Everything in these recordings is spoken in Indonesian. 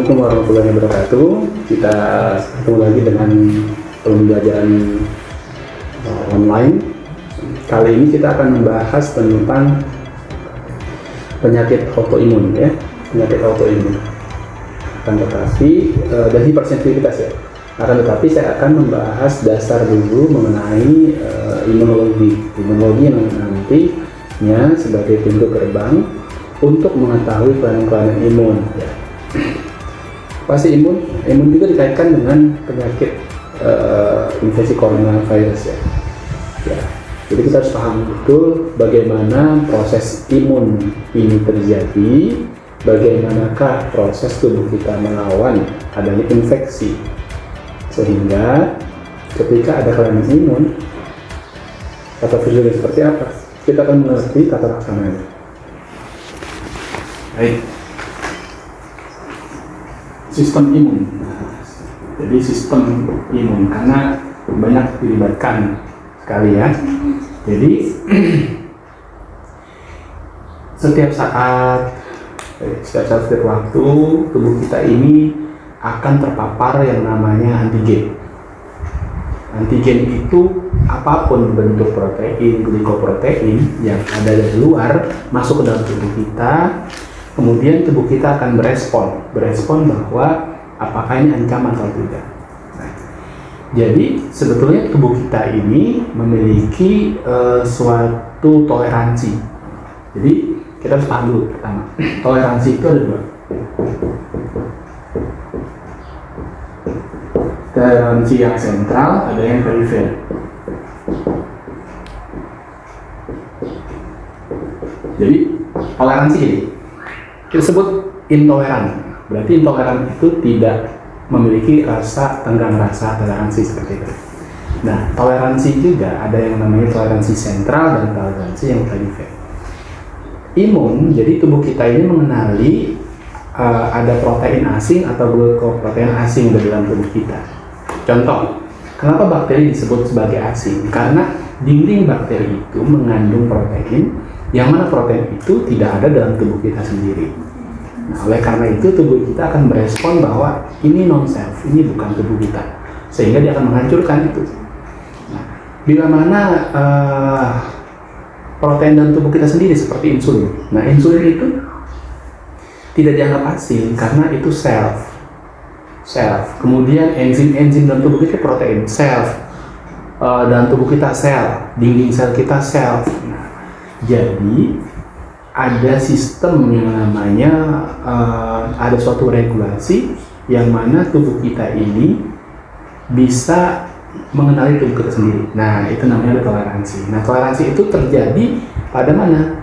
Assalamualaikum warahmatullahi wabarakatuh. Kita ketemu lagi dengan pembelajaran online. Kali ini kita akan membahas tentang penyakit autoimun, ya, penyakit autoimun. Akan tetapi dan hipersensitivitas, ya. Akan tetapi saya akan membahas dasar dulu mengenai imunologi yang nantinya sebagai pintu gerbang untuk mengetahui kelainan-kelainan imun, ya. Pasti imun juga dikaitkan dengan penyakit infeksi coronavirus, ya. Jadi kita harus paham betul bagaimana proses imun ini terjadi, bagaimanakah proses tubuh kita melawan adanya infeksi, sehingga ketika ada kelainan imun atau virus seperti apa, kita akan mengerti tata laksananya. Baik. Sistem imun. Jadi sistem imun karena banyak dilibatkan sekali, ya. Jadi setiap waktu tubuh kita ini akan terpapar yang namanya antigen. Antigen itu apapun bentuk protein, glikoprotein yang ada dari luar masuk ke dalam tubuh kita. Kemudian tubuh kita akan berespon bahwa apakah ini ancaman atau tidak. Nah, jadi sebetulnya tubuh kita ini memiliki suatu toleransi. Jadi kita harus paham dulu pertama, toleransi itu ada dua. Toleransi yang sentral, ada yang perifer. Jadi toleransi ini kita sebut intoleran. Berarti intoleran itu tidak memiliki rasa tenggang rasa toleransi seperti itu. Nah, toleransi juga ada yang namanya toleransi sentral dan toleransi yang perifer. Imun, jadi tubuh kita ini mengenali ada protein asing atau glukoprotein asing di dalam tubuh kita. Contoh, kenapa bakteri disebut sebagai asing? Karena dinding bakteri itu mengandung protein, yang mana protein itu tidak ada dalam tubuh kita sendiri. Nah, oleh karena itu tubuh kita akan merespon bahwa ini non-self, ini bukan tubuh kita, sehingga dia akan menghancurkan itu. Nah, bila mana protein dalam tubuh kita sendiri seperti insulin. Nah, insulin itu tidak dianggap asing karena itu self. Kemudian enzim dalam tubuh kita protein, self. Dalam tubuh kita sel, dinding sel kita self. Nah, jadi ada sistem yang namanya ada suatu regulasi yang mana tubuh kita ini bisa mengenali tubuh kita sendiri. Nah, itu namanya toleransi. Nah, toleransi itu terjadi pada mana?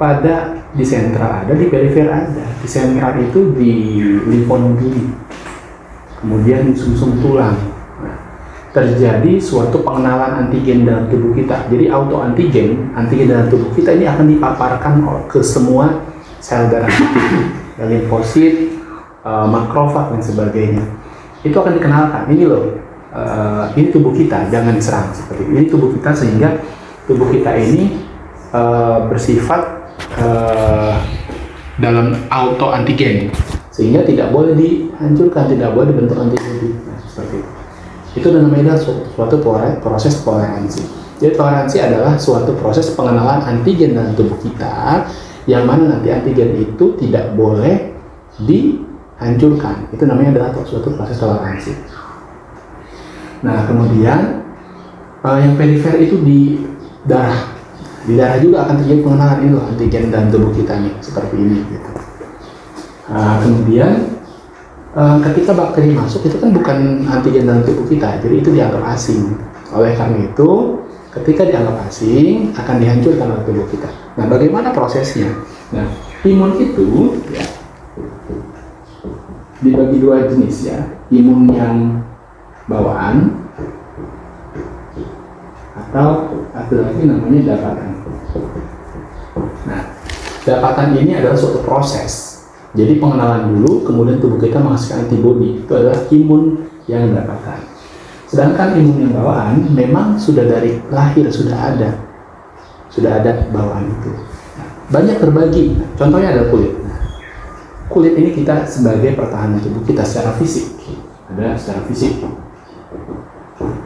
Pada di sentral ada, di perifer ada. Di sentral itu di limfonoduli, kemudian sumsum tulang. Nah, terjadi suatu pengenalan antigen dalam tubuh kita. Jadi antigen dalam tubuh kita ini akan dipaparkan ke semua sel darah putih, limfosit, makrofag dan sebagainya. Itu akan dikenalkan. Ini loh, ini tubuh kita, jangan diserang seperti ini. Ini tubuh kita, sehingga tubuh kita ini bersifat dalam auto antigen, sehingga tidak boleh dihancurkan, tidak boleh dibentuk antibodi. Nah, seperti itu. Itu namanya suatu proses toleransi. Jadi toleransi adalah suatu proses pengenalan antigen dalam tubuh kita, yang mana nanti antigen itu tidak boleh dihancurkan. Itu namanya adalah suatu proses toleransi. Nah, kemudian yang perifer itu di darah. Di darah juga akan terjadi pengenalan ini loh, antigen dalam tubuh kita nih, seperti ini gitu. Kemudian ketika bakteri masuk, itu kan bukan antigen dalam tubuh kita, jadi itu dianggap asing. Oleh karena itu, ketika dianggap asing, akan dihancurkan oleh tubuh kita. Nah, bagaimana prosesnya? Nah, imun itu ya dibagi dua jenis, ya. Imun yang bawaan atau ada lagi namanya dapatan. Nah, dapatan ini adalah suatu proses. Jadi pengenalan dulu, kemudian tubuh kita menghasilkan antibodi. Itu adalah imun yang dapatan. Sedangkan imun yang bawaan memang sudah dari lahir sudah ada bawaan itu. Nah, banyak terbagi. Contohnya adalah kulit. kulit ini kita sebagai pertahanan tubuh kita secara fisik. Ada secara fisik.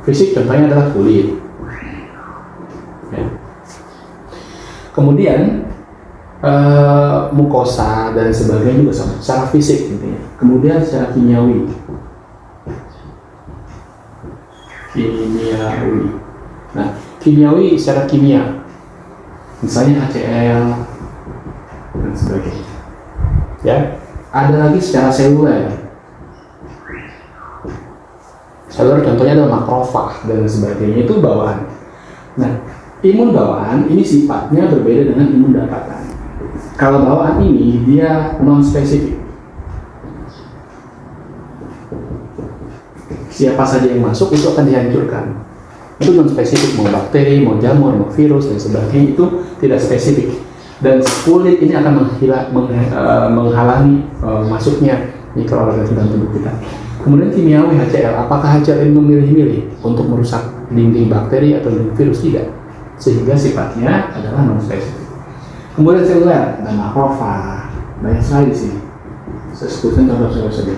Fisik contohnya adalah kulit. Ya. Kemudian mukosa dan sebagainya juga sama, secara fisik gitu ya. Kemudian secara kimiawi. Nah, kimiawi secara kimia, misalnya HCl dan sebagainya. Ya, ada lagi secara seluler. Seluler contohnya adalah makrofag dan sebagainya, itu bawaan. Nah, imun bawaan ini sifatnya berbeda dengan imun dapatan. Kalau bawaan ini dia non spesifik. Siapa saja yang masuk itu akan dihancurkan. Itu non spesifik, mau bakteri, mau jamur, mau virus dan sebagainya, itu tidak spesifik. Dan kulit ini akan menghalangi masuknya mikroorganisme dalam tubuh kita. Kemudian kimiawi HCl, apakah HCl ini memilih-milih untuk merusak dinding bakteri atau dinding virus? Tidak, sehingga sifatnya adalah non spesifik. Kemudian seluler dan makrofag, banyak sekali di sini. Saya sebutkan contoh saja.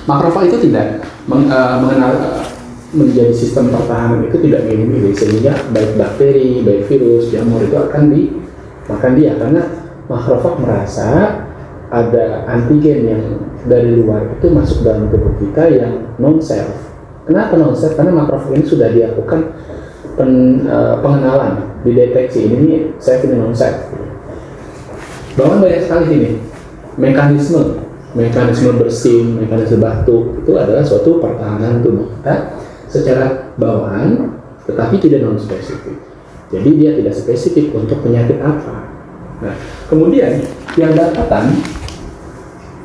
Makrofag itu tidak mengenal menjadi sistem pertahanan, itu tidak milih-milih, sehingga baik bakteri, baik virus, jamur itu akan dimakan dia, karena makrofag merasa ada antigen yang dari luar itu masuk dalam tubuh kita yang non-self. Kenapa non-self? Karena makrofag ini sudah dilakukan pengenalan, dideteksi ini self ini non-self. Bahkan banyak sekali sini mekanisme bersin, mekanisme batuk itu adalah suatu pertahanan tubuh kita secara bawaan, tetapi tidak non spesifik. Jadi dia tidak spesifik untuk penyakit apa. Nah, kemudian yang dapatan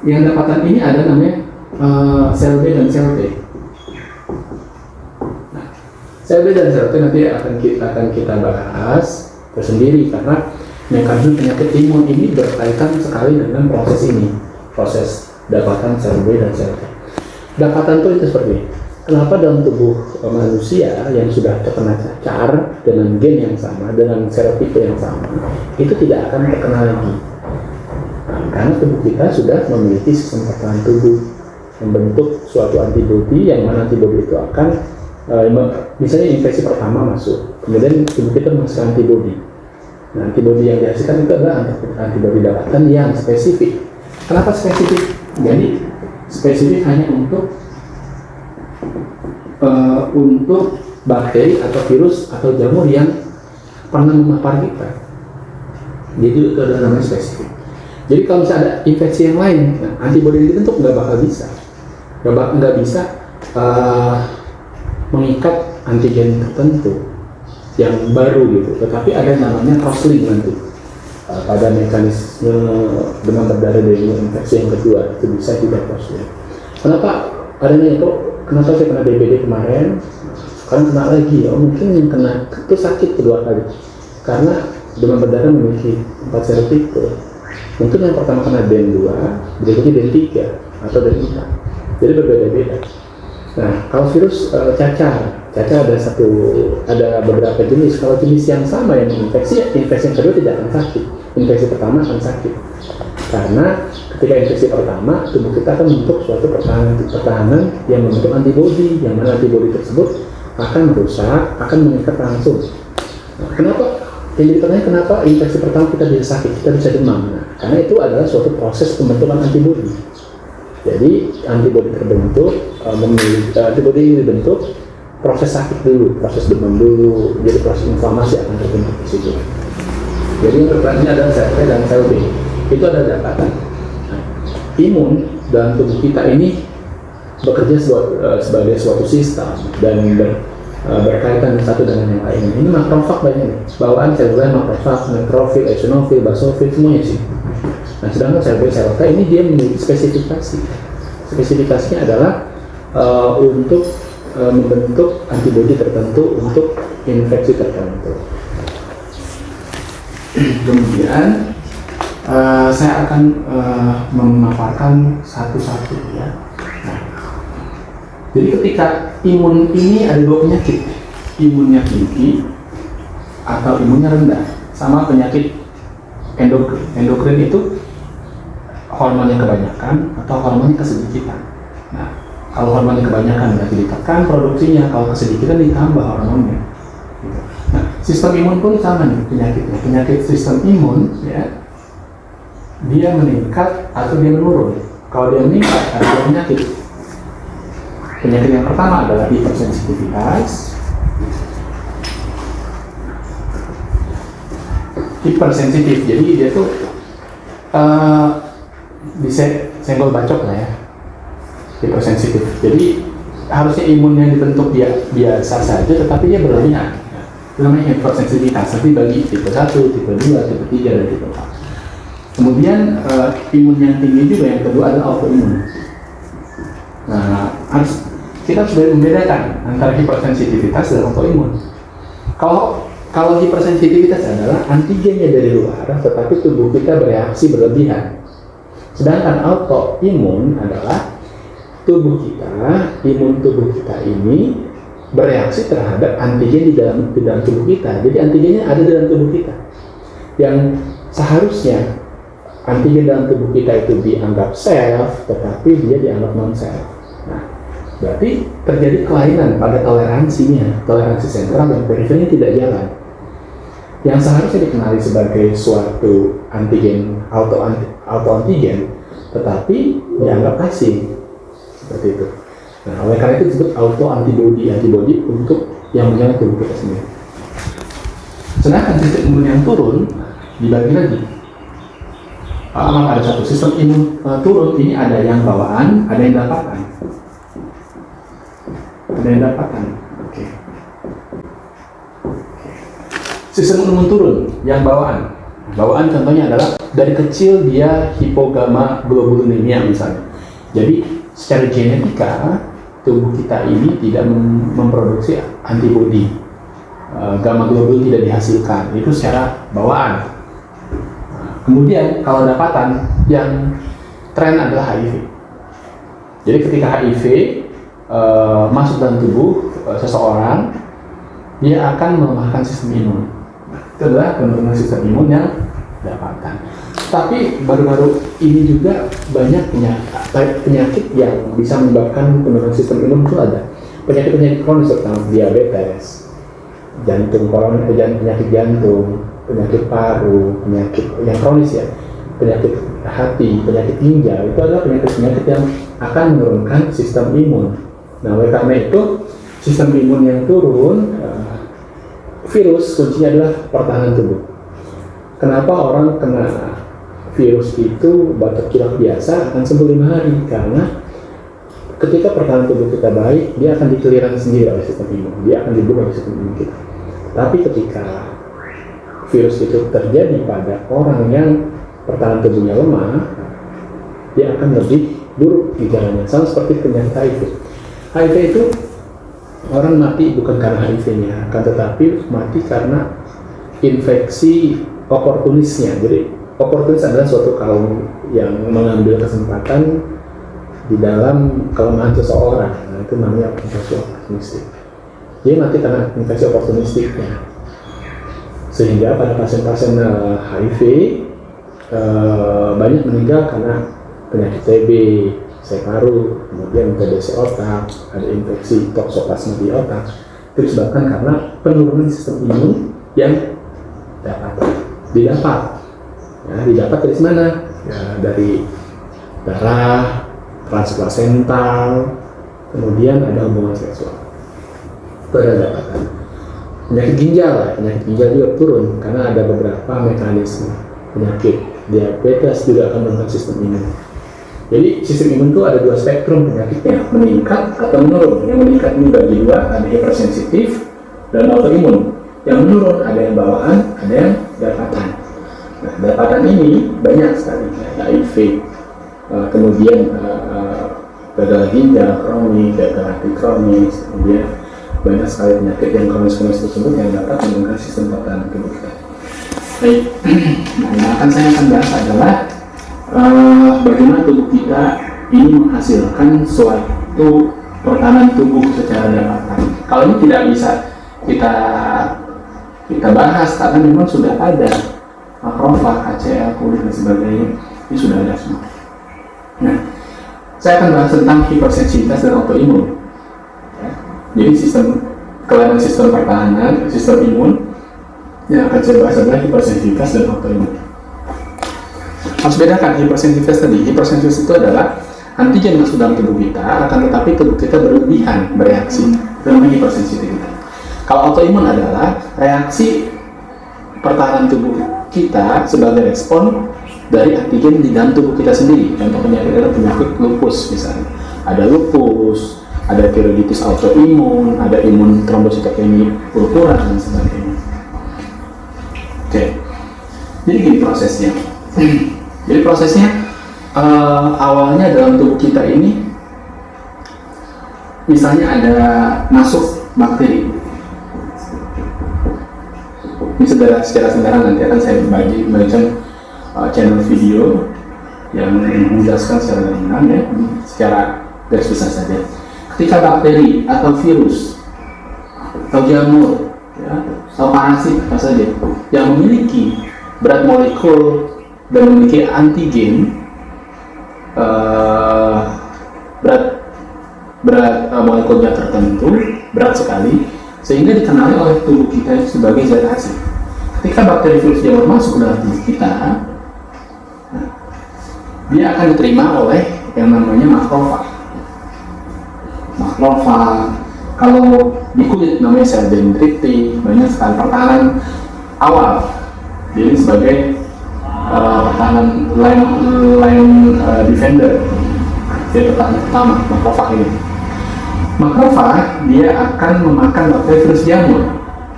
ini ada namanya sel B dan sel T. Nah, sel B dan sel T nanti akan kita bahas tersendiri, karena mekanisme penyakit imun ini berkaitan sekali dengan proses ini, proses dapatan sel B dan sel T. Dapatan itu seperti ini. Kenapa dalam tubuh manusia yang sudah terkena cacar dengan gen yang sama, dengan serotipe yang sama, itu tidak akan terkena lagi? Nah, karena tubuh kita sudah memiliki sistem pertahanan tubuh, membentuk suatu antibodi, yang mana antibodi itu akan misalnya infeksi pertama masuk, kemudian tubuh kita menghasilkan antibodi. Nah, antibodi yang dihasilkan itu adalah antibodi dapatan yang spesifik. Kenapa spesifik? Jadi spesifik hanya untuk bakteri atau virus atau jamur yang pernah memapar kita. Jadi itu adalah namanya spesifik. Jadi kalau misalnya ada infeksi yang lain, nah, antibodi yang dibentuk nggak bakal bisa, nggak bisa mengikat antigen tertentu yang baru gitu. Tetapi ada namanya cross-link nanti pada mekanisme demam berdarah dari infeksi yang kedua, itu bisa juga cross-link. Kenapa adanya itu? Kenapa saya kena DBD kemarin, sekarang kena lagi? Oh, mungkin yang kena itu sakit kedua kali, karena demam berdarah memiliki 4 serotipe. Mungkin yang pertama kena DEN 2, berikutnya DEN 3 atau DEN 4. Jadi berbeda-beda. Nah, kalau virus cacar ada beberapa jenis. Kalau jenis yang sama yang infeksi yang kedua tidak akan sakit. Infeksi pertama akan sakit. Karena ketika infeksi pertama, tubuh kita akan membentuk suatu pertahanan yang membentuk antibodi, yang mana antibodi tersebut akan merusak, akan mengikat langsung. Nah, yang jadi pertanyaan, kenapa infeksi pertama kita bisa sakit, kita bisa demam? Nah, karena itu adalah suatu proses pembentukan antibodi. Jadi antibodi terbentuk, antibodi ini dibentuk, proses sakit dulu, proses demam dulu, jadi proses inflamasi akan terbentuk di situ. Jadi yang terpenting adalah sel T dan sel B. Itu ada dapatan. Nah, imun dalam tubuh kita ini bekerja sebagai suatu sistem dan berkaitan satu dengan yang lain. Ini makrofag banyak nih, bawaan seluler, makrofag, nekrofil, eosinofil, basofil, semuanya sih. Nah, sedangkan sel B, sel T ini dia memiliki spesifikasi. Spesifikasinya adalah untuk membentuk antibodi tertentu untuk infeksi tertentu. Kemudian saya akan memaparkan satu-satu ya. Nah, jadi ketika imun ini ada dua penyakit, imunnya tinggi atau imunnya rendah, sama penyakit endokrin. Endokrin itu hormonnya kebanyakan atau hormonnya kesedikitan. Nah, kalau hormonnya kebanyakan berarti ditekan produksinya, kalau kesedikitan ditambah hormonnya. Gitu. Nah, sistem imun pun sama nih penyakitnya. Penyakit sistem imun ya, dia meningkat atau dia menurun. Kalau dia meningkat, ada penyakit. Penyakit yang pertama adalah hipersensitivitas. Hipersensitif, jadi dia tuh disenggol bacok lah ya. Hipersensitif. Jadi harusnya imun yang dibentuk dia biasa saja, tetapi dia berlebihan. Itu namanya hipersensitivitas. Tapi bagi tipe 1, tipe 2, tipe 3, dan tipe 4. Kemudian imun yang tinggi juga yang kedua adalah autoimun. Nah, kita harus membedakan antara hipersensitivitas dan autoimun. Kalau hipersensitivitas adalah antigennya dari luar, tetapi tubuh kita bereaksi berlebihan. Sedangkan autoimun adalah imun tubuh kita ini bereaksi terhadap antigen di dalam tubuh kita. Jadi antigennya ada dalam tubuh kita. Yang seharusnya antigen dalam tubuh kita itu dianggap self, tetapi dia dianggap non-self. Nah, berarti terjadi kelainan pada toleransinya, toleransi sentral dan periferinya tidak jalan. Yang seharusnya dikenali sebagai suatu antigen, auto-antigen, tetapi dianggap asing, seperti itu. Nah, oleh karena itu disebut auto-antibody untuk yang menyerang tubuh kita sendiri. Sedangkan sistem imun yang turun dibagi lagi. Ada satu sistem imun turun, ini ada yang bawaan, ada yang dapatan. Oke. Sistem imun turun, yang bawaan. Bawaan contohnya adalah dari kecil dia hipogammaglobulinemia misalnya. Jadi secara genetika tubuh kita ini tidak memproduksi antibodi. Gamma globul tidak dihasilkan, itu secara bawaan. Kemudian kalau dapatan, yang tren adalah HIV. Jadi ketika HIV masuk dalam tubuh seseorang, dia akan melemahkan sistem imun. Itu adalah penurunan sistem imun yang dapatan. Tapi baru-baru ini juga banyak penyakit yang bisa menyebabkan penurunan sistem imun itu ada. Penyakit-penyakit kronis terutama diabetes, penyakit jantung, penyakit paru, penyakit yang kronis ya, penyakit hati, penyakit ginjal, itu adalah penyakit-penyakit yang akan menurunkan sistem imun. Nah, oleh karena itu sistem imun yang turun, virus kuncinya adalah pertahanan tubuh. Kenapa orang kena virus itu batuk pilek biasa akan sembuh 5 hari? Karena ketika pertahanan tubuh kita baik, dia akan dikeliran sendiri oleh sistem imun, dia akan dibunuh oleh sistem imun kita. Tapi ketika virus itu terjadi pada orang yang pertahanan tubuhnya lemah, dia akan lebih buruk gejalanya, sama seperti penyakit HIV. HIV itu orang mati bukan karena HIV-nya, akan tetapi mati karena infeksi oportunisnya. Jadi oportunis adalah suatu kaum yang mengambil kesempatan di dalam kelemahan seseorang. Nah, itu namanya infeksi oportunistik. Dia mati karena infeksi oportunistiknya. Sehingga pada pasien-pasien HIV banyak meninggal karena penyakit TB, paru, kemudian TBC otak, ada infeksi toksoplasma di otak. Itu disebabkan karena penurunan sistem imun yang didapat. Ya, didapat dari mana? Ya, dari darah, transplasental, kemudian ada hubungan seksual. Itu ada dapatan. Penyakit ginjal juga turun karena ada beberapa mekanisme penyakit. Diabetes juga akan menurunkan sistem imun. Jadi sistem imun itu ada 2 spektrum penyakitnya, meningkat atau menurun. Yang meningkat ini bagi 2, ada hipersensitif dan autoimun. Yang menurun ada yang bawaan, ada yang dapatan. Nah, dapatan ini banyak sekali, HIV, kemudian gagal ginjal kronis, gagal hati kronis, kemudian banyak sekali penyakit yang kronis-kronis tersebut yang dapat menurunkan sistem pertahanan tubuh kita. Baik, nah yang saya akan bahas adalah bagaimana tubuh kita ini menghasilkan suatu pertahanan tubuh secara dapatan. Kalau ini tidak bisa kita bahas karena memang sudah ada makrofag, HCl, kulit dan sebagainya, ini sudah ada semua. Nah, saya akan bahas tentang hipersensitivitas dan autoimun. Ya. Jadi kelainan sistem pertahanan, sistem imun yang akan saya bahas adalah hipersensitivitas dan autoimun. Harus bedakan hipersensitivitas tadi. Hipersensitivitas itu adalah antigen masuk dalam tubuh kita, akan tetapi tubuh kita berlebihan bereaksi. Itu namanya hipersensitivitas. Kalau autoimun adalah reaksi pertahanan tubuh kita sebagai respon dari antigen di dalam tubuh kita sendiri. Contoh penyakit adalah penyakit lupus misalnya. Ada lupus, ada tiroiditis autoimun, ada imun trombositopenia purpura dan sebagainya. Oke. Jadi gini prosesnya. Jadi prosesnya awalnya dalam tubuh kita ini misalnya ada masuk bakteri. Ini secara sederhana nanti akan saya bagikan channel video yang menjelaskan secara gamblang ya, secara garis besar saja. Ketika bakteri atau virus atau jamur ya, atau parasit apa saja yang memiliki berat molekul dan memiliki antigen berat molekulnya tertentu, berat sekali, sehingga dikenali oleh tubuh kita sebagai zat asing. Ketika bakteri virus jamur masuk ke dalam tubuh kita, dia akan diterima oleh yang namanya makrofag. Makrofag, kalau di kulit namanya sel dendritik, banyak sekali pertahanan awal. Jadi sebagai pertahanan line defender, jadi pertahanan pertama makrofag ini. Makrofag dia akan memakan bakteri virus jamur,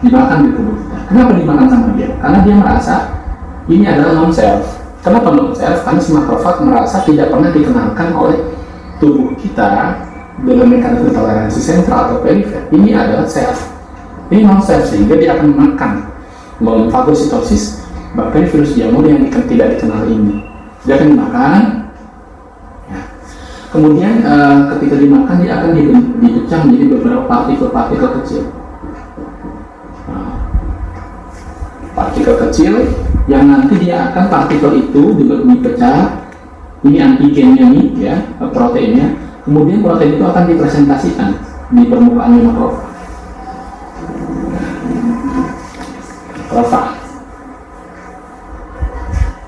dimakan di tubuh kita. Kenapa dimakan sama dia? Karena dia merasa ini adalah non-self. Kenapa non-self? Karena si makrofag merasa tidak pernah dikenalkan oleh tubuh kita dengan mekanisme toleransi sentral atau perifer. Ini adalah self. Ini non-self, sehingga dia akan memakan melalui fagositosis bakteri virus jamur yang tidak dikenal ini. Dia akan dimakan. Ya. Kemudian ketika dimakan dia akan dipecah menjadi beberapa partikel-partikel kecil. Partikel kecil yang nanti dia akan partikel itu dipecah. Ini antigennya nih ya, proteinnya. Kemudian protein itu akan dipresentasikan di permukaan makrofag.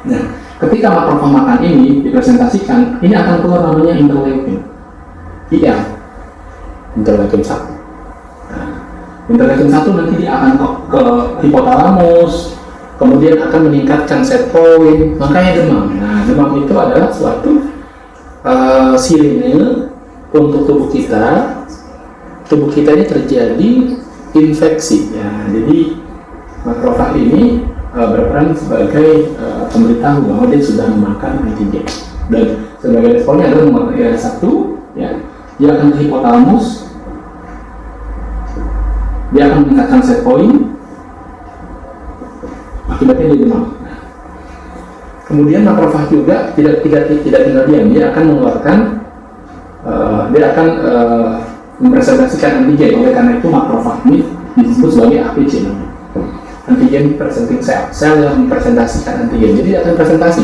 Nah, ketika makrofag makan ini dipresentasikan, ini akan keluar namanya interleukin, IL, interleukin 1. Nah, interleukin 1 nanti dia akan ke hipotalamus, kemudian akan meningkatkan set point, makanya demam. Nah, demam itu adalah suatu sirine untuk tubuh kita. Tubuh kita ini terjadi infeksi. Ya, jadi makrofag ini berperan sebagai pemberitahu bahwa dia sudah memakan antigen, dan sebagai responnya adalah memakan IL-1 ya, dia akan ke hipotalamus, dia akan meningkatkan set point, akibatnya dia demam. Kemudian makrofag juga tidak tinggal diam, dia akan mengeluarkan mempresentasikan antigen. Oleh karena itu makrofag ini disebut sebagai APC namanya, antigen presenting cell, sel yang mempresentasikan antigen. Jadi akan presentasi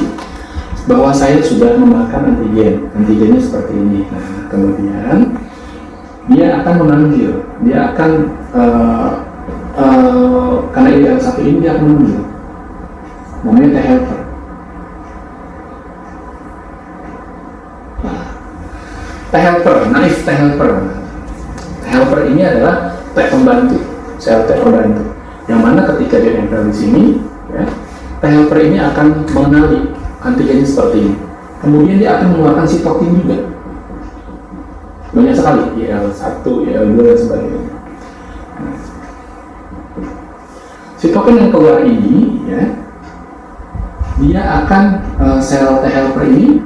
bahwa saya sudah memakan antigennya seperti ini. Nah, kemudian dia akan memanggil, dia akan karena IL-1 ini dia akan memanggil, namanya T helper. Nah, T helper, naif T helper. T helper ini adalah T pembantu, sel T pembantu, yang mana ketika dia nempel di sini, ya, T helper ini akan mengenali antigennya seperti ini. Kemudian dia akan mengeluarkan sitokin juga, banyak sekali, IL-1, IL-2 dan sebagainya. Nah, sitokin yang keluar ini, ya, dia akan sel T helper ini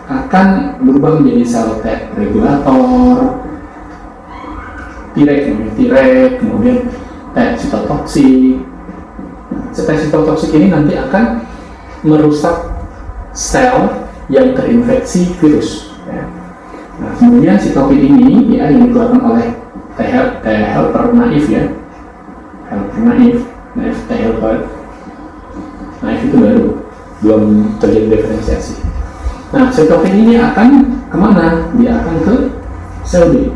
akan berubah menjadi sel T regulator, Treg, kemudian T sitotoksik. T sitotoksik ini nanti akan merusak sel yang terinfeksi virus. Ya. Nah, kemudian sitokin ini ya, yang dikeluarkan oleh T helper naif ya, naif T helper naif itu baru belum terjadi diferensiasi. Nah, sitokin ini akan kemana? Dia akan ke sel B.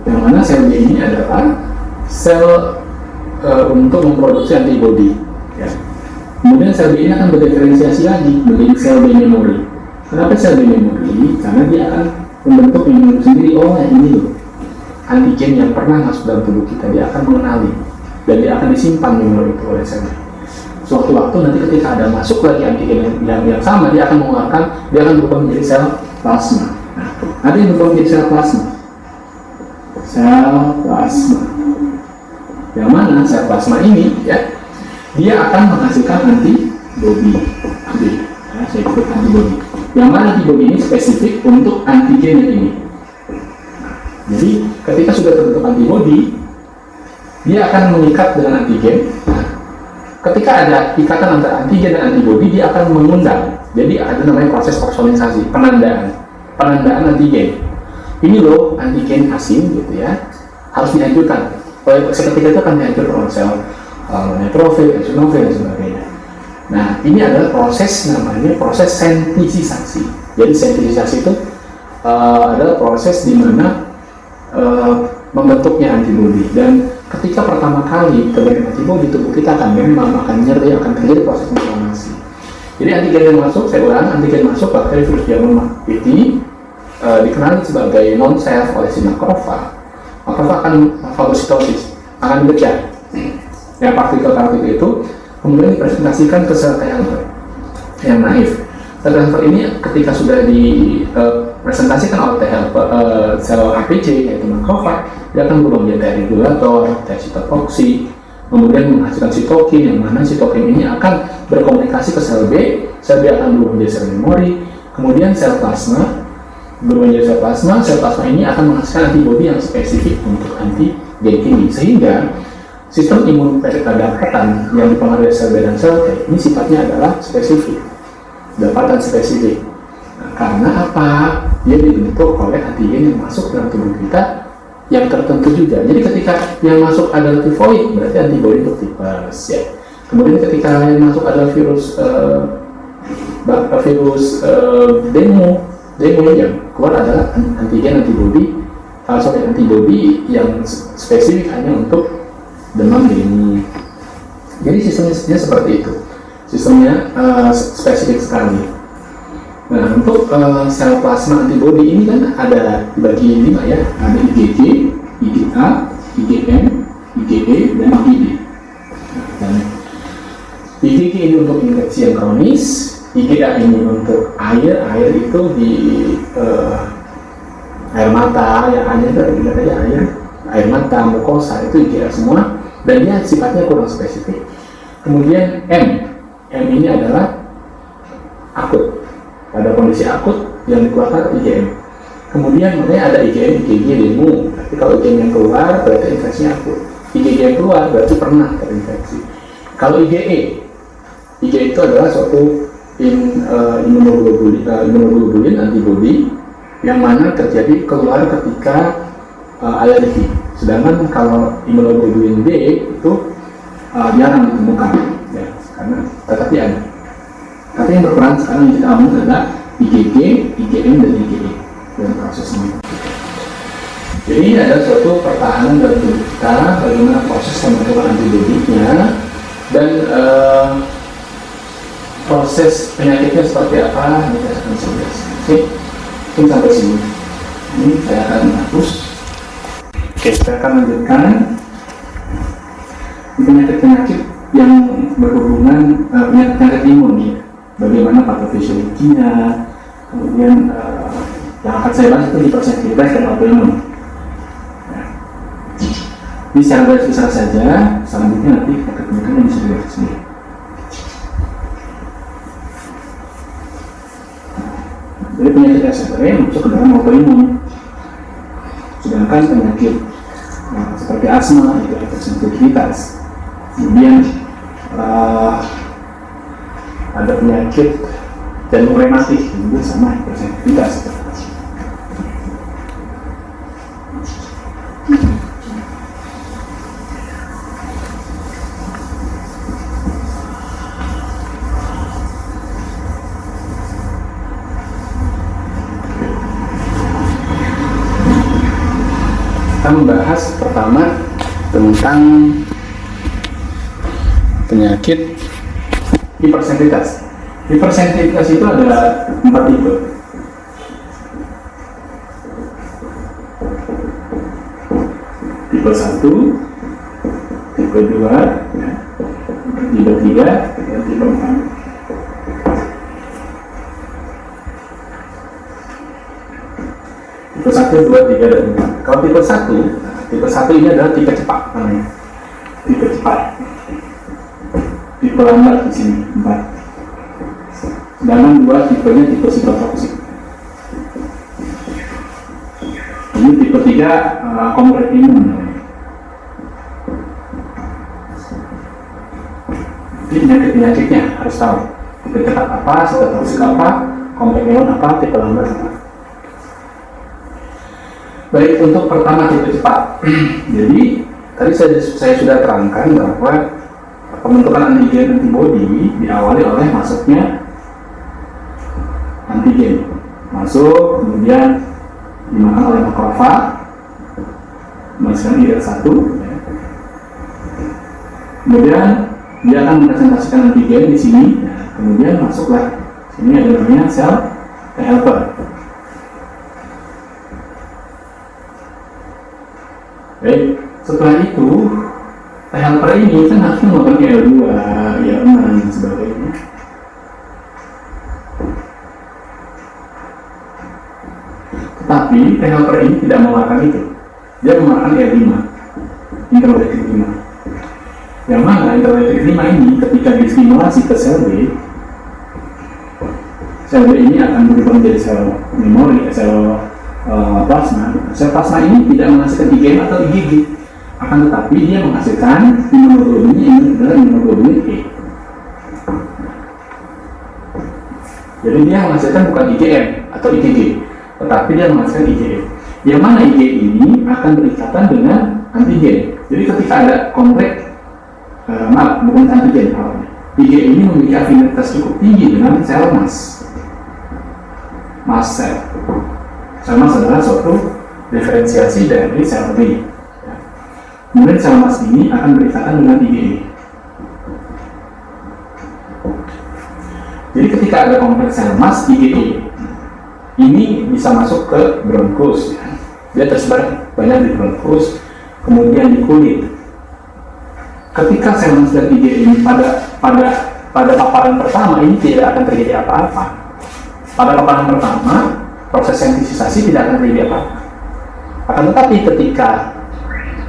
Yang mana sel B ini adalah sel untuk memproduksi antibodi. Ya. Kemudian sel B ini akan berdiferensiasi lagi menjadi sel B memori. Kenapa sel B memori? Karena dia akan membentuk memori sendiri. Oh, yang ini loh, antigen yang pernah masuk dalam tubuh kita, dia akan mengenali dan dia akan disimpan memori itu oleh sel B. Suatu waktu nanti ketika ada masuk lagi antigen yang sama, dia akan mengeluarkan, dia akan berubah menjadi sel plasma. Nah, ada yang berubah menjadi sel plasma. Sel plasma. Yang mana sel plasma ini, ya, dia akan menghasilkan antibodi. Ya, saya sebut antibodi. Yang mana antibodi ini spesifik untuk antigen yang ini. Jadi, ketika sudah terbentuk antibodi, dia akan mengikat dengan antigen. Ketika ada ikatan antara antigen dan antibodi, dia akan mengundang. Jadi ada namanya proses personalisasi, penandaan antigen. Ini loh antigen asing gitu ya, harus dihancurkan. Seketika itu akan dihancurkan oleh sel neutrofil, eosinofil dan sebagainya. Nah, ini adalah proses, namanya proses sentisisasi. Jadi sentisisasi itu adalah proses di mana membentuknya antibodi, dan ketika pertama kali terbentuk antibodi, tubuh kita akan demam, akan nyeri, akan terjadi proses inflamasi. Jadi antigen yang masuk, saya ulang, antigen masuk bakteri, virus, jamur, ini dikenali sebagai non-self oleh si makrofag. Makrofag akan fagositosis, akan dipecah. Ya, partikel-partikel itu kemudian dipresentasikan ke sel T helper yang naif. Sel helper ini ketika sudah dipresentasikan oleh T helper, sel APC yaitu makrofag, dia akan berubah menjadi T regulator, T cytotoxic, kemudian menghasilkan sitokin, yang mana sitokin ini akan berkomunikasi ke sel B akan berubah menjadi sel memori, kemudian sel plasma berubah menjadi sel plasma ini akan menghasilkan antibodi yang spesifik untuk antigen ini, sehingga sistem imun dapatan yang dipengaruhi sel B dan sel T ini sifatnya adalah spesifik, dapatan spesifik. Nah, karena apa? Dia dibentuk oleh antigen yang masuk dalam tubuh kita yang tertentu juga. Jadi ketika yang masuk adalah tifoid, berarti antibodi untuk tipes ya. Kemudian ketika yang masuk adalah virus demo yang keluar adalah antibodi yang spesifik hanya untuk demam demo. Jadi sistemnya seperti itu. Sistemnya spesifik sekali. Nah, untuk sel plasma antibodi ini kan ada dibagi 5 ya. Ada IgG, IgA, IgM, IgE, dan IgD. Nah, IgG ini untuk infeksi yang kronis, IgA ini untuk air itu di air mata, ya air mata, mukosa, itu IgA semua, dan dia sifatnya kurang spesifik. Kemudian M ini adalah akut, pada kondisi akut yang dikeluarkan IgM. Kemudian makanya ada IgM, IgG, demo. Tapi kalau IgM yang keluar berarti infeksinya akut. IgG yang keluar berarti pernah terinfeksi. Kalau IgE itu adalah suatu imunoglobulin antibodi yang mana terjadi keluar ketika alergi. Sedangkan kalau imunoglobulin D itu jarang ditemukan, ya, karena tetapi ada. Tapi yang berperan sekarang yang kita ambil adalah IgG, IgM, dan IgE dalam proses ini. Jadi ini ada suatu pertahanan dalam tubuh kita, bagaimana proses pembentukan antibodinya, dan proses penyakitnya seperti apa, ini kita akan sebut. Oke, mungkin sampai sini. Ini saya akan hapus. Oke, saya akan lanjutkan penyakit-penyakit yang berhubungan penyakit imun ya. Bagaimana patofisiologinya, kemudian yang akan saya bahas itu hipersensitivitas dan autoimun. Ini secara garis besar saja, selanjutnya nanti penyakit-penyakit yang bisa dilihat sendiri. Jadi penyakit SLE masuk ke dalam autoimun, sedangkan penyakit seperti asma itu hipersensitivitas. Kemudian ada penyakit jantung rematik juga sama hipersensitivitas. kita membahas pertama tentang penyakit hipersensitivitas. Hipersensitivitas itu ada 4 tipe. Tipe 1, tipe 2, ya, tipe 3, dan tipe 4. Tipe 1, 2, 3, dan 4. Kalau tipe 1 ini adalah tipe cepat namanya. Tipe cepat. Tipe lambat di sini 4. Sedangkan 2 tipenya tipe sitotoksik. Ini tipe 3 kompleks imun. Jadi penyakit-penyakitnya harus tahu. Tipe cepat apa, sitotoksik apa, kompleks imun apa, tipe lambat apa. Baik, untuk pertama tipe cepat. Jadi tadi saya sudah terangkan bahwa pembentukan antigen antibody diawali oleh masuknya antigen, masuk kemudian dimakan oleh makrofag, menghasilkan IL-1, ya. Kemudian dia akan merepresentasikan antigen di sini, ya. Kemudian masuklah sini ada namanya sel T helper. Baik, setelah itu T helper ini kan harus melakukan IL-2, IL-6 dan sebagainya. Tetapi T helper ini tidak melakukan itu. Dia melakukan IL-5, interleukin 5. Yang mana interleukin 5 ini ketika distimulasi ke sel B ini akan berubah menjadi sel memori, sel plasma. Sel plasma ini tidak menghasilkan IgM atau IgG, akan tetapi dia menghasilkan imunoglobulin ini adalah imunoglobulin E. Jadi dia menghasilkan bukan IgM atau IgG, tetapi dia menghasilkan IgE. Yang mana IgE ini akan berikatan dengan antigen. Jadi ketika ada kompleks, bukan antigen, IgE ini memiliki afinitas cukup tinggi dengan sel mast cell. Sel mast adalah suatu diferensiasi dari sel B. Kemudian sel mast ini akan berikatan dengan IgE. Jadi ketika ada kompleks sel mast IgE, ini bisa masuk ke bronkus, ya. Dia tersebar banyak di bronkus, kemudian di kulit. Ketika sel mast dan IgE ini pada paparan pertama ini tidak akan terjadi apa-apa. Pada paparan pertama proses sensitisasi tidak akan terjadi apa-apa. Akan tetapi ketika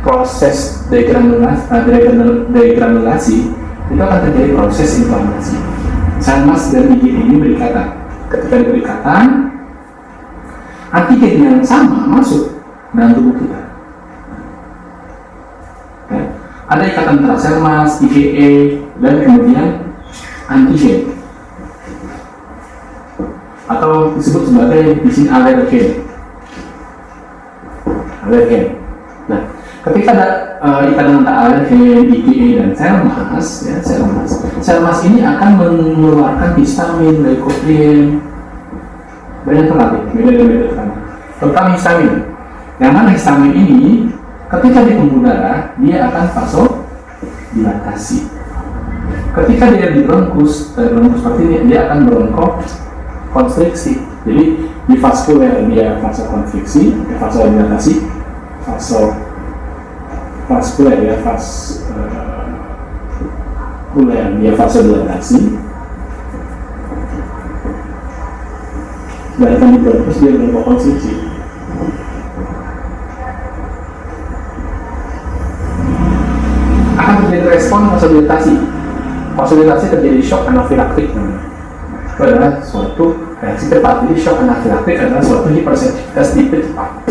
proses degranulasi itu akan terjadi proses inflamasi. Sel mast dan IgE ini berikatan. Ketika berikatan, antigen yang sama masuk dalam tubuh kita. Ya. Ada ikatan antara sel mast, IgE, dan kemudian antigen, atau disebut sebagai di sini alergen. Nah, ketika ada ikatan antara alergen, IgE, dan sel mast, ya, sel mast ini akan mengeluarkan histamin, leukotriene, banyak terlatih, beda-beda tentang histamin. Yang mana histamin ini ketika di pembuluh darah dia akan vasodilatasi. Ketika dia di bronkus seperti ini, dia akan bronkokonstriksi. Jadi di vaskuler dia vasokonstriksi, vasodilatasi, vaskuler ya vaskuler dia vasodilatasi. Sedangkan di bronkus dia bronkokonstriksi. Akan terjadi respon vasodilatasi. Vasodilatasi terjadi shock anafilaktik. Itu adalah suatu reaksi cepat. Jadi shock anafilaktik adalah suatu hipersensitivitas tipe cepat.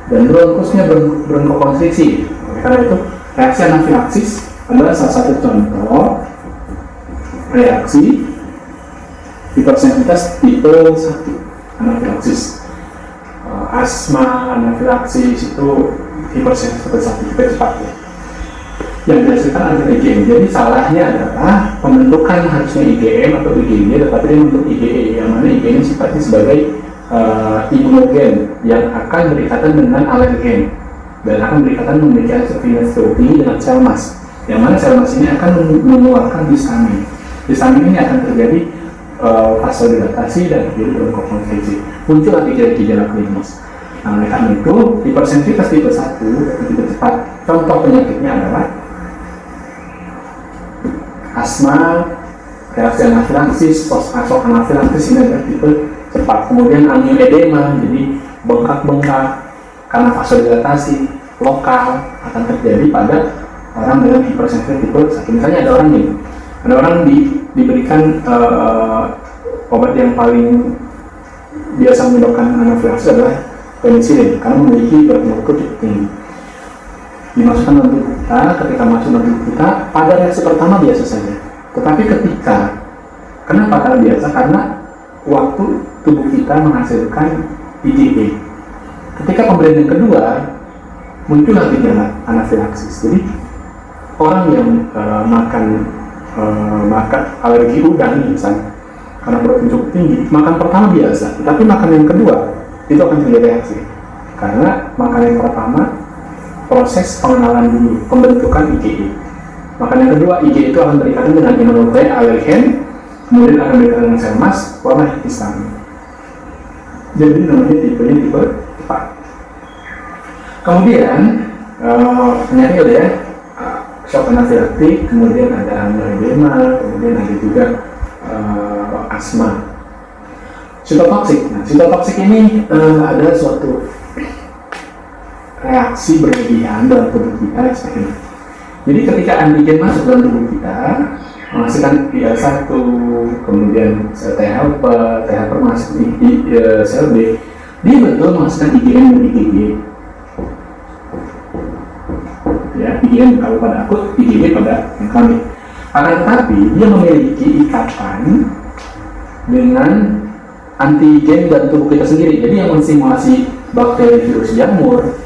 Dan bronkusnya bronkokonstriksi. Karena itu reaksi anafilaksis adalah salah satu contoh reaksi hipersensitivitas tipe 1. Anafilaksis, asma, anafilaksis itu hipersensitivitas tipe cepat, ya. Yang dihasilkan adalah IgM. Jadi salahnya adalah pembentukan harusnya IgM atau IgG, tetapi dia membentuk IgE, yang mana IgE ini sifatnya sebagai imunogen yang akan berikatan dengan alergen. dan akan memiliki aktivitas tinggi dengan sel mas, yang mana sel mas ini akan mengeluarkan histamin. Histamin ini akan terjadi vasodilatasi dan terjadi bronkokonstriksi. Muncul nanti gejala klinis. Nah, oleh karena itu, hipersensitivitas tipe 1 atau tipe cepat, contoh penyakitnya adalah asma, reaksi anafilaksis, asok anafilaksis ini adalah tipe cepat. Kemudian angioedema, jadi bengkak-bengkak karena vasodilatasi lokal akan terjadi pada orang dengan hipersensitif tipe 1. Misalnya ada orang diberikan obat yang paling biasa menyebabkan anafilaksis adalah penisilin karena memiliki berat molekul cukup tinggi. Dimasukkan dalam tubuh kita, ketika masuk dalam tubuh kita, pada reaksi pertama biasa saja. Tetapi kenapa karena biasa? Karena waktu tubuh kita menghasilkan IgE. Ketika pemberian yang kedua, muncullah gejala anafilaksis. Jadi orang yang makan alergi udang misalnya, karena protein cukup tinggi, makan pertama biasa, tetapi makan yang kedua itu akan terjadi reaksi. Karena makan yang pertama proses pengenalan dulu, pembentukan IgE. Makan yang kedua, IgE itu akan berikatan dengan imunotera alergen, kemudian akan berikatan dengan sel mas warna histamin. Jadi namanya tipenya tipe cepat. Kemudian penyakit udah ya, shock anafilaktik, kemudian ada angioedema, kemudian ada juga asma. Sitotoksik. Nah, sitotoksik ini ada suatu reaksi berlebihan dalam tubuh kita seperti ini. Jadi ketika antigen masuk dalam tubuh kita, menghasilkan IL-1, kemudian sel T helper masuk di sel B, dia betul menghasilkan IgM dan IgG. Ya, IgM kalau pada akut, IgG pada yang kronik. Akan tetapi dia memiliki ikatan dengan antigen dan tubuh kita sendiri. Jadi yang mensimulasi bakteri, virus, jamur,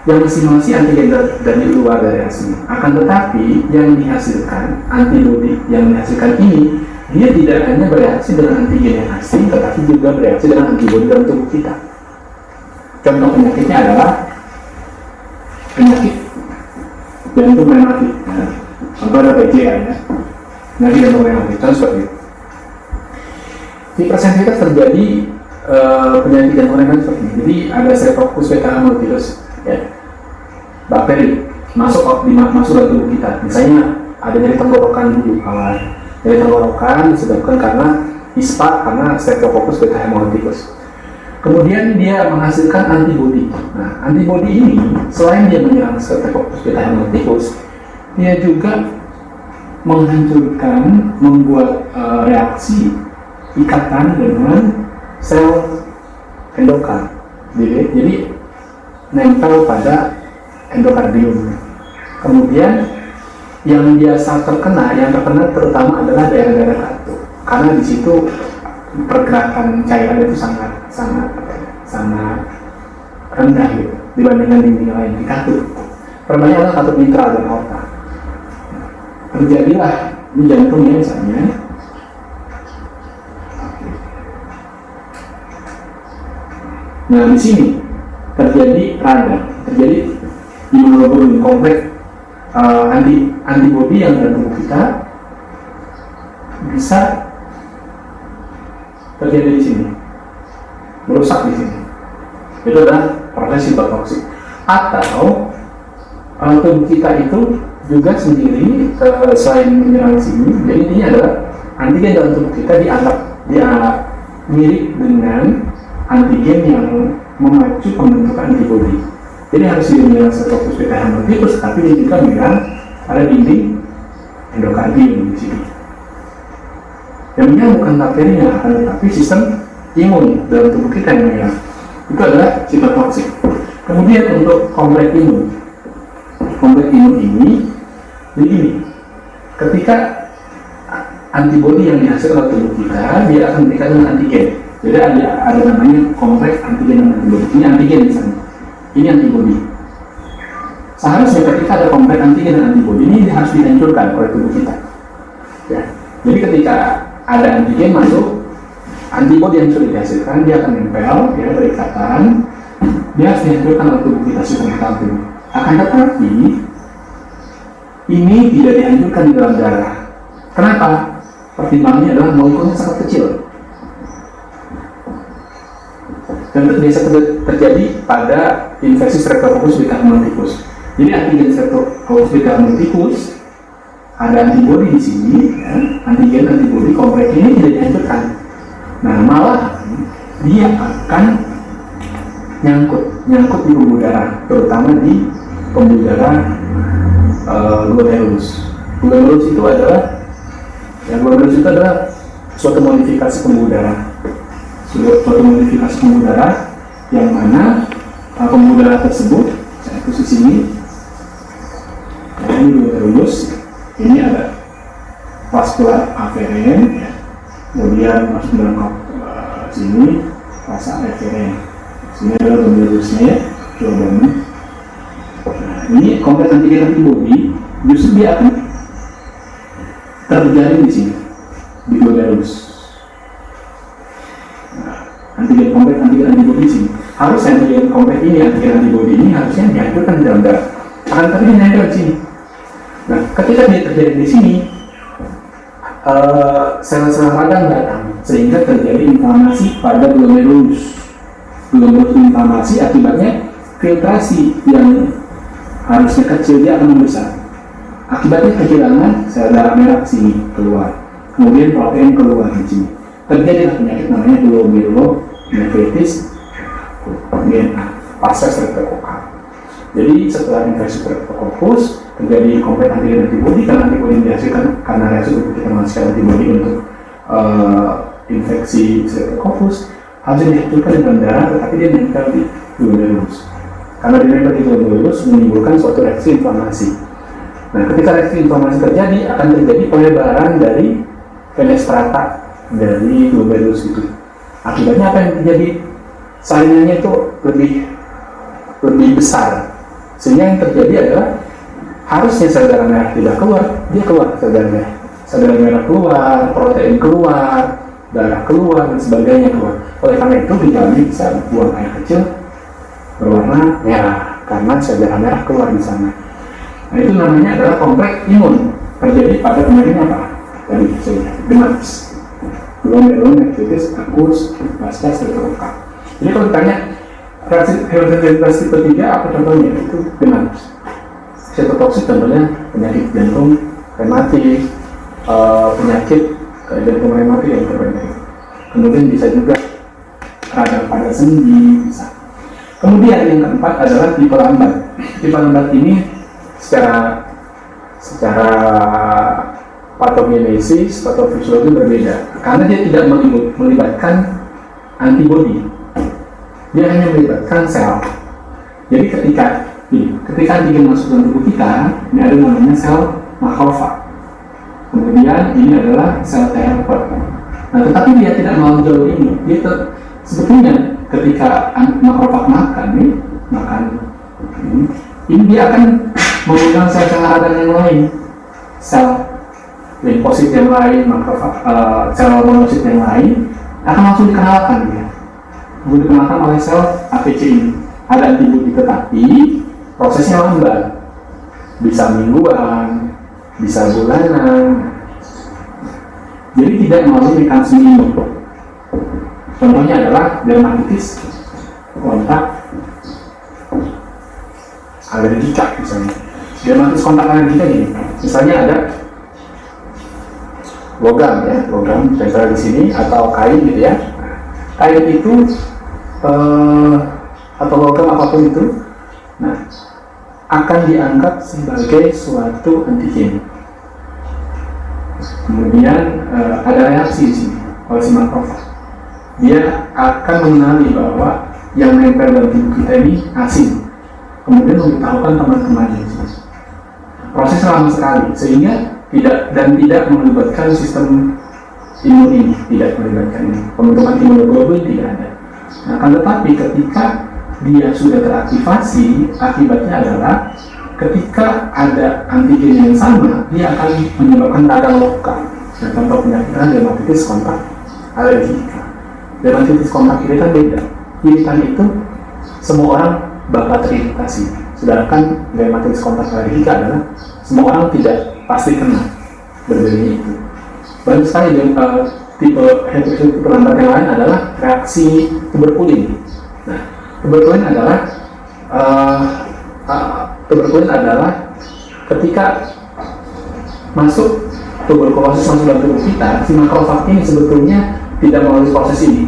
yang mensimulasi antigen dari luar dari asli. Akan tetapi yang dihasilkan antibodi yang dihasilkan ini, dia tidak hanya bereaksi dengan antigen yang asing, tetapi juga bereaksi dengan antibodi dalam tubuh kita. Contoh penyakitnya adalah penyakit jantung rematik. Nah, contoh ada PJA ya, penyakit jantung rematik. Contoh seperti itu. Hipersensitivitas terjadi penyakit jantung rematik seperti ini. Jadi ada Streptococcus pyogenes, ya, bakteri masuk dalam tubuh kita. Misalnya ada nyeri tenggorokan dulu, kalau nyeri tenggorokan disebabkan karena ISPA, karena Streptococcus pyogenes. Kemudian dia menghasilkan antibodi. Nah, antibodi ini selain dia menyerang Streptococcus pyogenes, dia juga menghancurkan, membuat reaksi ikatan dengan sel endokard. Jadi nempel pada endokardium. Kemudian yang biasa yang terkena terutama adalah daerah-daerah katup, karena di situ pergerakan cairan itu sangat rendah gitu dibandingkan dinding lain di katup. Perbanyak adalah katup mitral dan aorta. Terjadilah di jantungnya misalnya. Nah, di sini terjadi radang, terjadi imunoglobulin kompleks, antibodi yang ada tubuh kita bisa terjadi di sini, merusak di sini. Itu adalah proses sitotoksik. Atau tubuh kita itu juga sendiri selain menyerang sini, jadi intinya adalah antigen dalam tubuh kita dianggap mirip dengan antigen yang memacu pembentukan antibodi. Jadi harus menyerang Streptococcus pyogenes, tapi dia juga menyerang pada dinding endokardium di sini. Yang menyerang bukan bakterinya, akan tetapi sistem imun dalam tubuh kita yang menyerang. Itu adalah sitotoksik. Kemudian untuk kompleks imun ini, jadi gini, ketika antibodi yang dihasilkan oleh tubuh kita, dia akan berikan dengan antigen. Jadi ada namanya kompleks antigen dan antibodi. Ini antigen misalnya, ini antibodi. Seharusnya ketika ada kompleks antigen dan antibodi ini harus dihancurkan oleh tubuh kita. Ya. Jadi ketika ada antigen masuk, antibodi yang sudah dihasilkan dia akan nempel, ya, berikatan. Dia harus dihancurkan oleh tubuh kita, sistem kita tubuh. Akan tetapi ini tidak dianjurkan di dalam darah. Kenapa? Pertimbangannya adalah molekulnya sangat kecil. Dan biasa terjadi pada infeksi Streptococcus beta pneumonicus. Jadi antigen Streptococcus beta pneumonicus ada antibodi di sini, ya. Antigen antibodi kompleks ini tidak dianjurkan. Nah, malah dia akan nyangkut di pembuluh darah, terutama di pembuluh darah glomerulus. Glomerulus itu adalah suatu modifikasi pembuluh darah. Suatu modifikasi pembuluh darah yang mana pembuluh darah tersebut, saya tulis di sini, ini glomerulus, ini ada vascular afferent, ya. Kemudian masuk dalam sini vasa efferent. Sini adalah glomerulusnya, ya, coba ini. Nah, ini kompleks antigen antibodi, justru dia akan terjalin di sini, di glomerulus. Antigen kompleks antigen antibodi di sini. Harusnya antigen kompleks ini, antigen antibodi ini harusnya dihancurkan di dalam darah. Akan tapi dia nempel di sini. Nah, ketika dia terjadi di sini, sel-sel radang datang sehingga terjadi inflamasi pada glomerulus. Glomerulus inflamasi akibatnya filtrasi yang harusnya kecil dia akan membesar. Akibatnya kehilangan sel darah merah sini keluar. Kemudian protein keluar di sini. Terjadilah penyakit namanya glomerulonefritis pasca streptococcus. Jadi setelah infeksi streptococcus terjadi kompleks antigen antibodi, karena antibodi yang dihasilkan karena reaksi tubuh kita menghasilkan antibodi untuk infeksi streptococcus harus dihancurkan di dalam darah, tetapi dia menempel di glomerulus. Karena dia menempel di glomerulus menimbulkan suatu reaksi inflamasi. Nah, ketika reaksi inflamasi terjadi, akan terjadi pelebaran dari fenestrata dari glomerulus itu. Akibatnya apa yang terjadi? Saringannya itu lebih besar, sehingga yang terjadi adalah harusnya sel darah merah tidak keluar, dia keluar sel darah merah. Sel darah merah keluar, protein keluar, darah keluar, dan sebagainya keluar. Oleh karena itu, gejalanya bisa buang air kecil berwarna merah, karena sel darah merah keluar di sana. Nah, itu namanya adalah kompleks imun. Terjadi pada penyakit apa? Tadi saya dermatitis, glomerulonefritis akut pasca streptococcus. Jadi kalau ditanya hepatitis tipe 3 apa contohnya? Itu dermatitis. Sitotoksik contohnya penyakit jantung rematik, penyakit jantung rematik yang terbanyak. Kemudian bisa juga radang pada sendi, bisa. Kemudian yang keempat adalah tipe lambat. Tipe lambat ini secara patogenesis, patofisiologi berbeda, karena dia tidak melibatkan antibodi, dia hanya melibatkan sel. Jadi ketika antigen masuk dalam tubuh kita, ini ada namanya sel makrofag. Kemudian ini adalah sel T helper. Nah, tetapi dia tidak mau jauh ini. Dia sebetulnya ketika makrofag makan ini dia akan mengundang sel-sel radang yang lain, sel limfosit yang lain, sel monosit yang lain akan langsung dikenalkan dia. Dikenalkan oleh sel APC ini. Ada antibodi, tetapi prosesnya lambat, bisa mingguan, bisa bulanan. Jadi tidak melalui mekanisme ini. Contohnya adalah dermatitis kontak alergika misalnya. Dermatitis kontak alergika ini, misalnya ada logam tempel di sini atau kain gitu ya. Kain itu atau logam apapun itu, nah, akan dianggap sebagai suatu antigen. Kemudian ada reaksi di sini oleh si makrofag. Dia akan mengenali bahwa yang nempel dalam tubuh kita ini asing. Kemudian memberitahukan teman-temannya. Proses lama sekali, sehingga tidak melibatkan sistem imun ini, tidak melibatkan ini. Pembentukan imunoglobulin tidak ada. Nah, akan tetapi ketika dia sudah teraktivasi, akibatnya adalah ketika ada antigen yang sama, dia akan menyebabkan radang lokal. Nah, contoh penyakitnya dermatitis kontak alergika. Dermatitis kontak iritan beda. Iritan itu semua orang bakal terinfeksi. Sedangkan gaya matriks kontak alergika adalah semua orang tidak pasti kena berbedanya itu. Banyak sekali tipe heterosis terlambat yang lain adalah reaksi tuberkulin. Nah, tuberkulin adalah ketika tuberkulosis masuk dalam tubuh kita, si makrofag ini sebetulnya tidak melalui proses ini.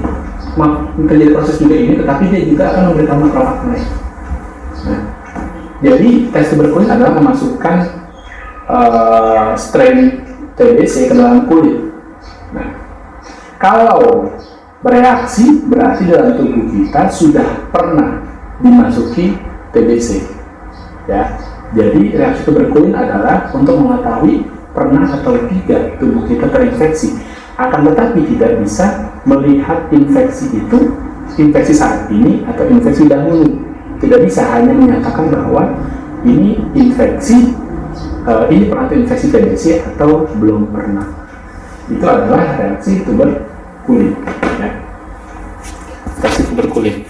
Terjadi proses juga ini, tetapi dia juga akan memberikan makrofag lain. Nah, jadi tes tuberkulin adalah memasukkan strain TBC ke dalam kulit. Nah, kalau bereaksi berarti dalam tubuh kita sudah pernah dimasuki TBC. Ya, jadi reaksi tuberkulin adalah untuk mengetahui pernah atau tidak tubuh kita terinfeksi. Akan tetapi tidak bisa melihat infeksi itu, infeksi saat ini atau infeksi dahulu. Tidak bisa hanya menyatakan bahwa ini infeksi, ini pernah terinfeksi TBC atau belum pernah. Itu adalah reaksi tuberkulin. Ya. Reaksi tuberkulin.